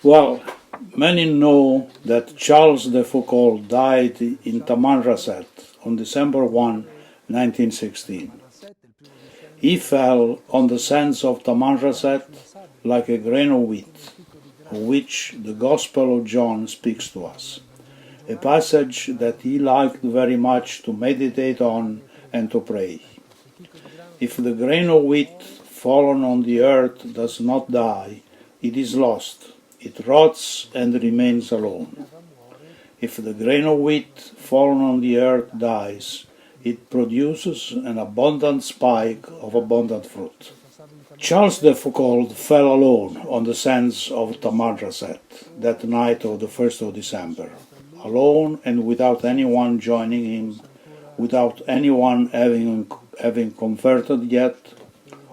Well, many know that Charles de Foucault died in Tamanrasset on December 1, 1916. He fell on the sands of Tamanrasset like a grain of wheat, of which the Gospel of John speaks to us, a passage that he liked very much to meditate on and to pray. If the grain of wheat fallen on the earth does not die, it is lost. It rots and remains alone. If the grain of wheat fallen on the earth dies, it produces an abundant spike of abundant fruit. Charles de Foucault fell alone on the sands of Tamanrasset that night of the 1st of December, alone and without anyone joining him, without anyone having converted yet,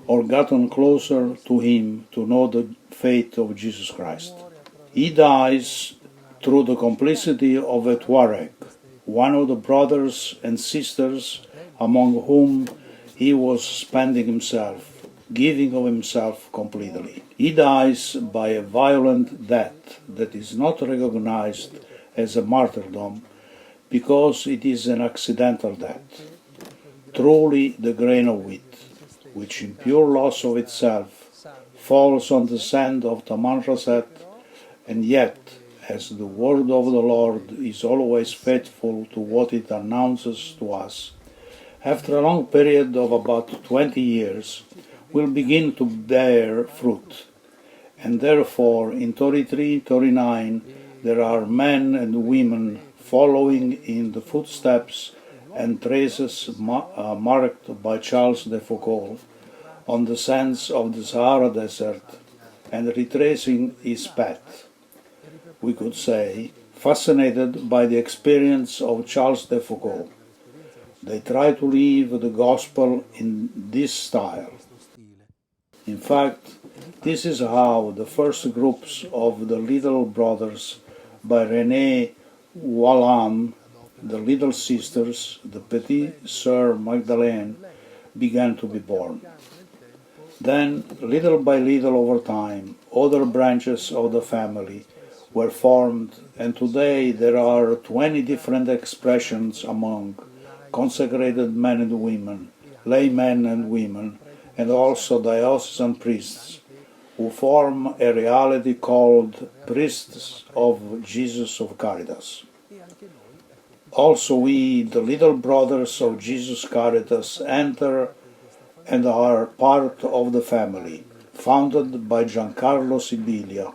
or gotten closer to him to know the fate of Jesus Christ. He dies through the complicity of a Tuareg, one of the brothers and sisters among whom he was spending himself, giving of himself completely. He dies by a violent death that is not recognized as a martyrdom because it is an accidental death. Truly the grain of wheat, which in pure loss of itself falls on the sand of Tamanrasset, and yet, as the word of the Lord is always faithful to what it announces to us, after a long period of about 20 years, will begin to bear fruit. And therefore, in 33-39, there are men and women following in the footsteps and traces marked by Charles de Foucault on the sands of the Sahara Desert and retracing his path. We could say, fascinated by the experience of Charles de Foucault. They try to live the gospel in this style. In fact, this is how the first groups of the Little Brothers by René Wallam, the Little Sisters, the Petit Sœurs Magdalene, began to be born. Then, little by little over time, other branches of the family were formed, and today there are 20 different expressions among consecrated men and women, laymen and women, and also diocesan priests, who form a reality called Priests of Jesus of Caritas. Also we, the Little Brothers of Jesus Caritas, enter and are part of the family, founded by Giancarlo Sibilia.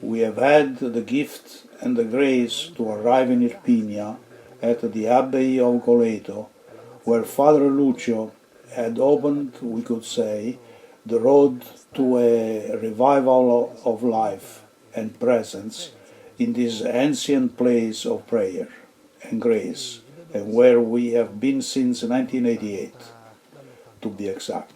We have had the gift and the grace to arrive in Irpinia at the Abbey of Coleto, where Father Lucio had opened, we could say, the road to a revival of life and presence in this ancient place of prayer and grace, and where we have been since 1988, to be exact.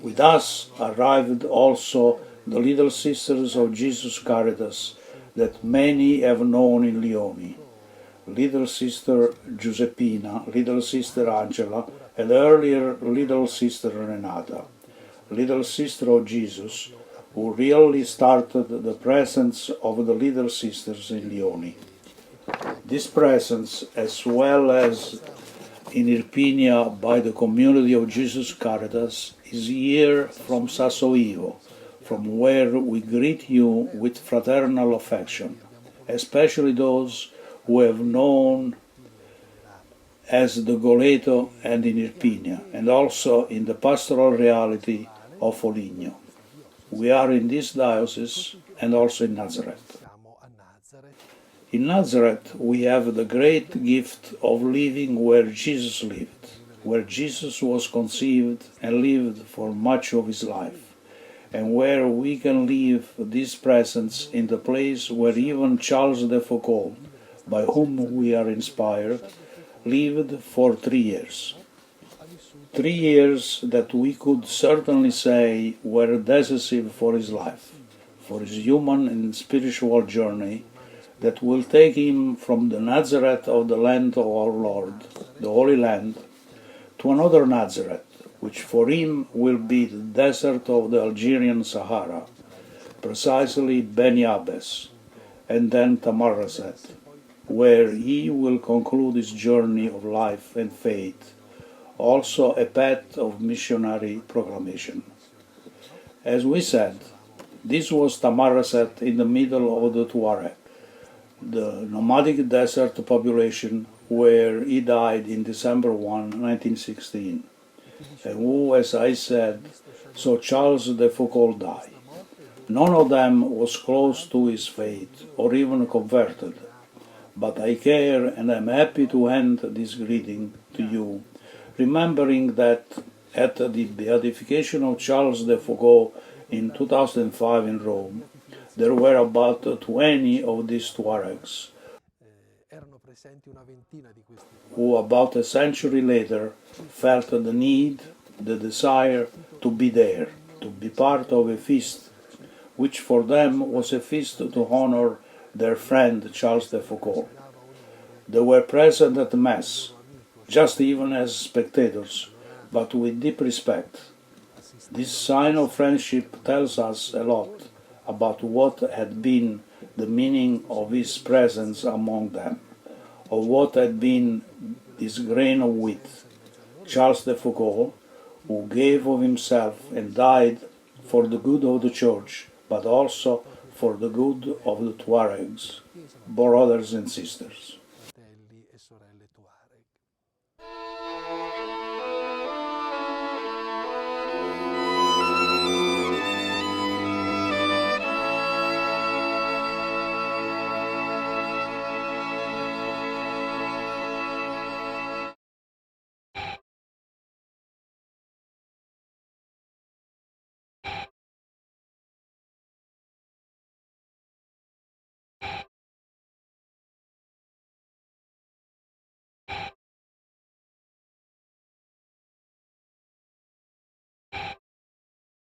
With us arrived also the Little Sisters of Jesus Caritas that many have known in Lioni, Little Sister Giuseppina, Little Sister Angela, and earlier Little Sister Renata, Little Sister of Jesus, who really started the presence of the Little Sisters in Lioni. This presence, as well as in Irpinia by the community of Jesus Caritas, is here from Sassoivo, from where we greet you with fraternal affection, especially those who have known as the Goleto and in Irpinia, and also in the pastoral reality of Foligno. We are in this diocese and also in Nazareth. In Nazareth, we have the great gift of living where Jesus lived, where Jesus was conceived and lived for much of his life, and where we can live this presence in the place where even Charles de Foucault, by whom we are inspired, lived for 3 years. 3 years that we could certainly say were decisive for his life, for his human and spiritual journey that will take him from the Nazareth of the land of our Lord, the Holy Land, to another Nazareth, which for him will be the desert of the Algerian Sahara, precisely Beniabes, and then Tamarrasset, where he will conclude his journey of life and faith, also a path of missionary proclamation. As we said, this was Tamarrasset in the middle of the Tuareg, the nomadic desert population where he died in December 1, 1916, and who, as I said, saw Charles de Foucauld die. None of them was close to his faith or even converted, but I care and am happy to hand this greeting to you, remembering that at the beatification of Charles de Foucauld in 2005 in Rome, there were about 20 of these Tuaregs, who about a century later felt the need, the desire to be there, to be part of a feast, which for them was a feast to honor their friend Charles de Foucauld. They were present at the Mass, just even as spectators, but with deep respect. This sign of friendship tells us a lot about what had been the meaning of his presence among them, of what had been this grain of wheat, Charles de Foucauld, who gave of himself and died for the good of the Church, but also for the good of the Tuaregs, brothers and sisters.